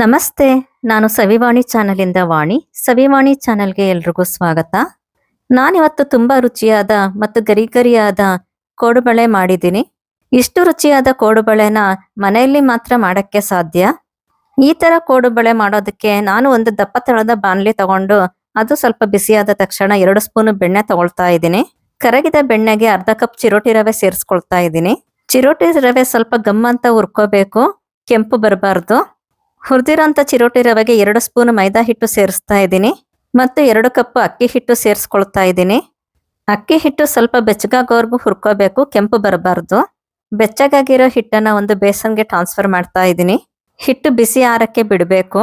ನಮಸ್ತೆ. ನಾನು ಸವಿವಾಣಿ ಚಾನಲಿಂದ ವಾಣಿ. ಸವಿವಾಣಿ ಚಾನಲ್ಗೆ ಎಲ್ರಿಗೂ ಸ್ವಾಗತ. ನಾನಿವತ್ತು ತುಂಬಾ ರುಚಿಯಾದ ಮತ್ತು ಗರಿಗರಿಯಾದ ಕೋಡುಬಳೆ ಮಾಡಿದ್ದೀನಿ. ಇಷ್ಟು ರುಚಿಯಾದ ಕೋಡುಬಳೆನ ಮನೆಯಲ್ಲಿ ಮಾತ್ರ ಮಾಡಕ್ಕೆ ಸಾಧ್ಯ. ಈ ತರ ಕೋಡುಬಳೆ ಮಾಡೋದಕ್ಕೆ ನಾನು ಒಂದು ದಪ್ಪ ತಳದ ಬಾಣಲಿ ತಗೊಂಡು ಅದು ಸ್ವಲ್ಪ ಬಿಸಿಯಾದ ತಕ್ಷಣ 2 ಸ್ಪೂನ್ ಬೆಣ್ಣೆ ತಗೊಳ್ತಾ ಇದ್ದೀನಿ. ಕರಗಿದ ಬೆಣ್ಣೆಗೆ ಅರ್ಧ ಕಪ್ ಚಿರೋಟಿ ರವೆ ಸೇರಿಸ್ಕೊಳ್ತಾ ಇದ್ದೀನಿ. ಚಿರೋಟಿ ರವೆ ಸ್ವಲ್ಪ ಗಮ್ಮಂತ ಹುರ್ಕೋಬೇಕು, ಕೆಂಪು ಬರಬಾರ್ದು. ಹುರಿದಿರೋಂಥ ಚಿರೋಟಿ ರವೆಗೆ 2 ಸ್ಪೂನ್ ಮೈದಾ ಹಿಟ್ಟು ಸೇರಿಸ್ತಾ ಇದ್ದೀನಿ ಮತ್ತು 2 ಕಪ್ ಅಕ್ಕಿ ಹಿಟ್ಟು ಸೇರಿಸ್ಕೊಳ್ತಾ ಇದ್ದೀನಿ. ಅಕ್ಕಿ ಹಿಟ್ಟು ಸ್ವಲ್ಪ ಬೆಚ್ಚಗಾಗೋವರೆಗೂ ಹುರ್ಕೋಬೇಕು, ಕೆಂಪು ಬರಬಾರ್ದು. ಬೆಚ್ಚಗಾಗಿರೋ ಹಿಟ್ಟನ್ನ ಒಂದು ಬೇಸನ್ಗೆ ಟ್ರಾನ್ಸ್ಫರ್ ಮಾಡ್ತಾ ಇದ್ದೀನಿ. ಹಿಟ್ಟು ಬಿಸಿ ಆರಕ್ಕೆ ಬಿಡಬೇಕು.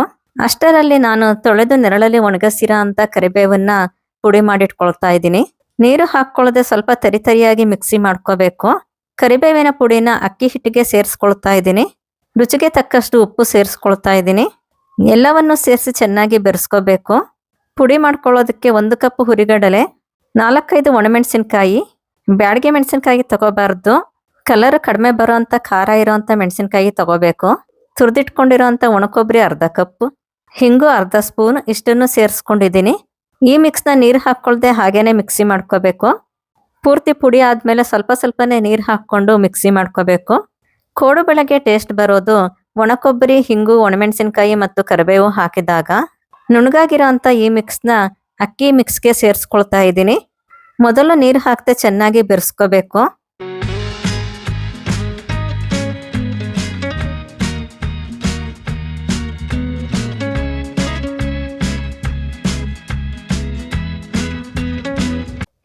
ಅಷ್ಟರಲ್ಲಿ ನಾನು ತೊಳೆದು ನೆರಳಲ್ಲಿ ಒಣಗಿಸಿರೋ ಅಂತ ಕರಿಬೇವನ್ನ ಪುಡಿ ಮಾಡಿಟ್ಕೊಳ್ತಾ ಇದ್ದೀನಿ. ನೀರು ಹಾಕ್ಕೊಳ್ಳದೆ ಸ್ವಲ್ಪ ತರಿಯಾಗಿ ಮಿಕ್ಸಿ ಮಾಡ್ಕೋಬೇಕು. ಕರಿಬೇವಿನ ಪುಡಿನ ಅಕ್ಕಿ ಹಿಟ್ಟಿಗೆ ಸೇರಿಸ್ಕೊಳ್ತಾ ಇದ್ದೀನಿ. ರುಚಿಗೆ ತಕ್ಕಷ್ಟು ಉಪ್ಪು ಸೇರಿಸ್ಕೊಳ್ತಾ ಇದ್ದೀನಿ. ಎಲ್ಲವನ್ನು ಸೇರಿಸಿ ಚೆನ್ನಾಗಿ ಬೆರೆಸ್ಕೋಬೇಕು. ಪುಡಿ ಮಾಡ್ಕೊಳ್ಳೋದಕ್ಕೆ 1 ಕಪ್ ಹುರಿಗಡಲೆ, 4-5 ಒಣಮೆಣಸಿನ್ಕಾಯಿ, ಬ್ಯಾಡಗೆ ಮೆಣಸಿನ್ಕಾಯಿ ತಗೋಬಾರ್ದು. ಕಲರ್ ಕಡಿಮೆ ಬರೋ ಅಂಥ ಖಾರ ಇರೋವಂಥ ಮೆಣಸಿನ್ಕಾಯಿ ತಗೋಬೇಕು. ತುರಿದಿಟ್ಕೊಂಡಿರೋಂಥ ಒಣಕೊಬ್ಬರಿ ಅರ್ಧ ಕಪ್, ಹಿಂಗು ಅರ್ಧ ಸ್ಪೂನ್, ಇಷ್ಟನ್ನು ಸೇರಿಸ್ಕೊಂಡಿದ್ದೀನಿ. ಈ ಮಿಕ್ಸ್ನ ನೀರು ಹಾಕ್ಕೊಳ್ದೆ ಹಾಗೇನೆ ಮಿಕ್ಸಿ ಮಾಡ್ಕೋಬೇಕು. ಪೂರ್ತಿ ಪುಡಿ ಆದಮೇಲೆ ಸ್ವಲ್ಪ ಸ್ವಲ್ಪನೇ ನೀರು ಹಾಕ್ಕೊಂಡು ಮಿಕ್ಸಿ ಮಾಡ್ಕೋಬೇಕು. ಕೋಡುಬಳೆಗೆ ಟೇಸ್ಟ್ ಬರೋದು ಒಣಕೊಬ್ಬರಿ, ಹಿಂಗು, ಒಣಮೆಣಸಿನ್ಕಾಯಿ ಮತ್ತು ಕರಿಬೇವು ಹಾಕಿದಾಗ. ನುಣಗಾಗಿರೋ ಅಂಥ ಈ ಮಿಕ್ಸ್ನ ಅಕ್ಕಿ ಮಿಕ್ಸ್ಗೆ ಸೇರಿಸ್ಕೊಳ್ತಾ ಇದ್ದೀನಿ. ಮೊದಲು ನೀರು ಹಾಕದೆ ಚೆನ್ನಾಗಿ ಬೆರೆಸ್ಕೋಬೇಕು.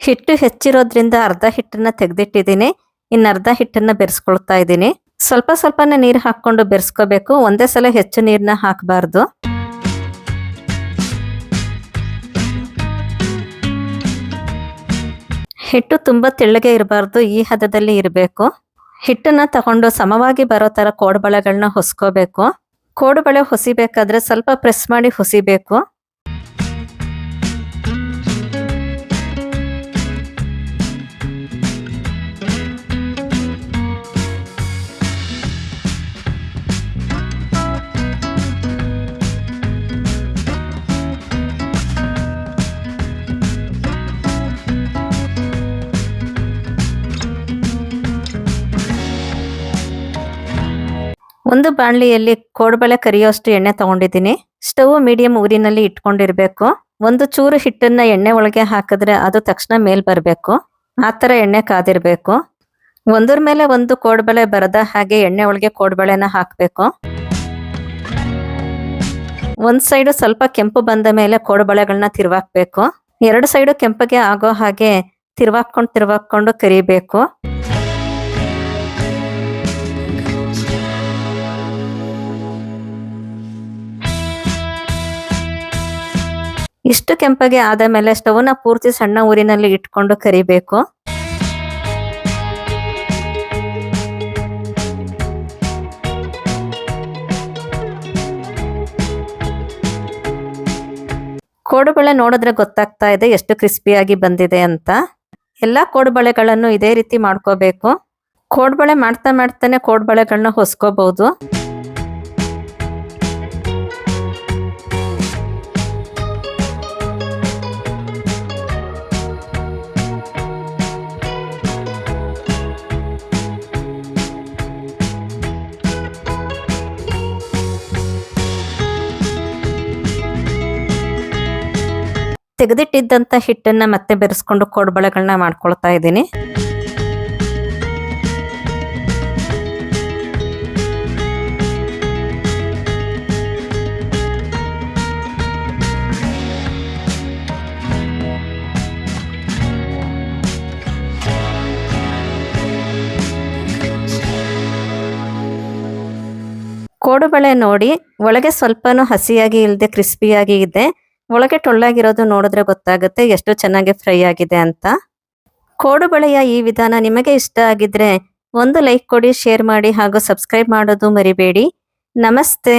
ಹಿಟ್ಟು ಹೆಚ್ಚಿರೋದ್ರಿಂದ ಅರ್ಧ ಹಿಟ್ಟನ್ನ ತೆಗೆದಿಟ್ಟಿದ್ದೀನಿ. ಇನ್ನರ್ಧ ಹಿಟ್ಟನ್ನ ಬೆರೆಸ್ಕೊಳ್ತಾ ಇದ್ದೀನಿ. ಸ್ವಲ್ಪ ಸ್ವಲ್ಪನೇ ನೀರು ಹಾಕ್ಕೊಂಡು ಬೆರೆಸ್ಕೋಬೇಕು. ಒಂದೇ ಸಲ ಹೆಚ್ಚು ನೀರನ್ನ ಹಾಕಬಾರ್ದು. ಹಿಟ್ಟು ತುಂಬಾ ತೆಳ್ಳಗೆ ಇರಬಾರ್ದು, ಈ ಹದದಲ್ಲಿ ಇರಬೇಕು. ಹಿಟ್ಟನ್ನ ತಗೊಂಡು ಸಮವಾಗಿ ಬರೋ ತರ ಕೋಡುಬಳೆಗಳನ್ನ ಹೊಸ್ಕೋಬೇಕು. ಕೋಡುಬಳೆ ಹೊಸಿಬೇಕಾದ್ರೆ ಸ್ವಲ್ಪ ಪ್ರೆಸ್ ಮಾಡಿ ಹೊಸಿಬೇಕು. ಒಂದು ಬಾಣಲಿಯಲ್ಲಿ ಕೋಡುಬಳೆ ಕರಿಯೋಷ್ಟು ಎಣ್ಣೆ ತಗೊಂಡಿದ್ದೀನಿ. ಸ್ಟವ್ ಮೀಡಿಯಂ ಊರಿನಲ್ಲಿ ಇಟ್ಕೊಂಡಿರ್ಬೇಕು. ಒಂದು ಚೂರು ಹಿಟ್ಟನ್ನ ಎಣ್ಣೆ ಒಳಗೆ ಹಾಕಿದ್ರೆ ಅದು ತಕ್ಷಣ ಮೇಲ್ ಬರಬೇಕು. ಆ ಥರ ಎಣ್ಣೆ ಕಾದಿರ್ಬೇಕು. ಒಂದ್ರ ಮೇಲೆ ಒಂದು ಕೋಡುಬಳೆ ಬರದ ಹಾಗೆ ಎಣ್ಣೆ ಒಳಗೆ ಕೋಡುಬಳೆನ ಹಾಕಬೇಕು. ಒಂದ್ ಸೈಡು ಸ್ವಲ್ಪ ಕೆಂಪು ಬಂದ ಮೇಲೆ ಕೋಡುಬಳೆಗಳನ್ನ ತಿರ್ವಾಕ್ಬೇಕು. 2 ಸೈಡು ಕೆಂಪಗೆ ಆಗೋ ಹಾಗೆ ತಿರ್ವಾಕೊಂಡು ಕರಿಬೇಕು. ಇಷ್ಟು ಕೆಂಪಗೆ ಆದ ಮೇಲೆ ಸ್ಟವ್ನ ಪೂರ್ತಿ ಸಣ್ಣ ಊರಿನಲ್ಲಿ ಇಟ್ಕೊಂಡು ಕರಿಬೇಕು. ಕೋಡುಬಳೆ ನೋಡಿದ್ರೆ ಗೊತ್ತಾಗ್ತಾ ಇದೆ ಎಷ್ಟು ಕ್ರಿಸ್ಪಿಯಾಗಿ ಬಂದಿದೆ ಅಂತ. ಎಲ್ಲಾ ಕೋಡುಬಳೆಗಳನ್ನು ಇದೇ ರೀತಿ ಮಾಡ್ಕೋಬೇಕು. ಕೋಡುಬಳೆ ಮಾಡ್ತಾನೆ ಕೋಡುಬಳೆಗಳನ್ನ ಹೊಸ್ಕೋಬಹುದು. ತೆಗೆದಿಟ್ಟಿದ್ದಂಥ ಹಿಟ್ಟನ್ನ ಮತ್ತೆ ಬೆರೆಸ್ಕೊಂಡು ಕೋಡುಬಳೆಗಳನ್ನ ಮಾಡ್ಕೊಳ್ತಾ ಇದ್ದೀನಿ. ಕೋಡುಬಳೆ ನೋಡಿ ಒಳಗೆ ಸ್ವಲ್ಪನೂ ಹಸಿಯಾಗಿ ಇಲ್ಲದೆ ಕ್ರಿಸ್ಪಿಯಾಗಿ ಇದೆ. ಒಳಗೆ ಟೊಳ್ಳಾಗಿರೋದು ನೋಡಿದ್ರೆ ಗೊತ್ತಾಗುತ್ತೆ ಎಷ್ಟು ಚೆನ್ನಾಗಿ ಫ್ರೈ ಆಗಿದೆ ಅಂತ. ಕೋಡುಬಳೆಯ ಈ ವಿಧಾನ ನಿಮಗೆ ಇಷ್ಟ ಆಗಿದ್ರೆ ಒಂದು ಲೈಕ್ ಕೊಡಿ, ಶೇರ್ ಮಾಡಿ ಹಾಗೂ ಸಬ್ಸ್ಕ್ರೈಬ್ ಮಾಡೋದು ಮರಿಬೇಡಿ. ನಮಸ್ತೆ.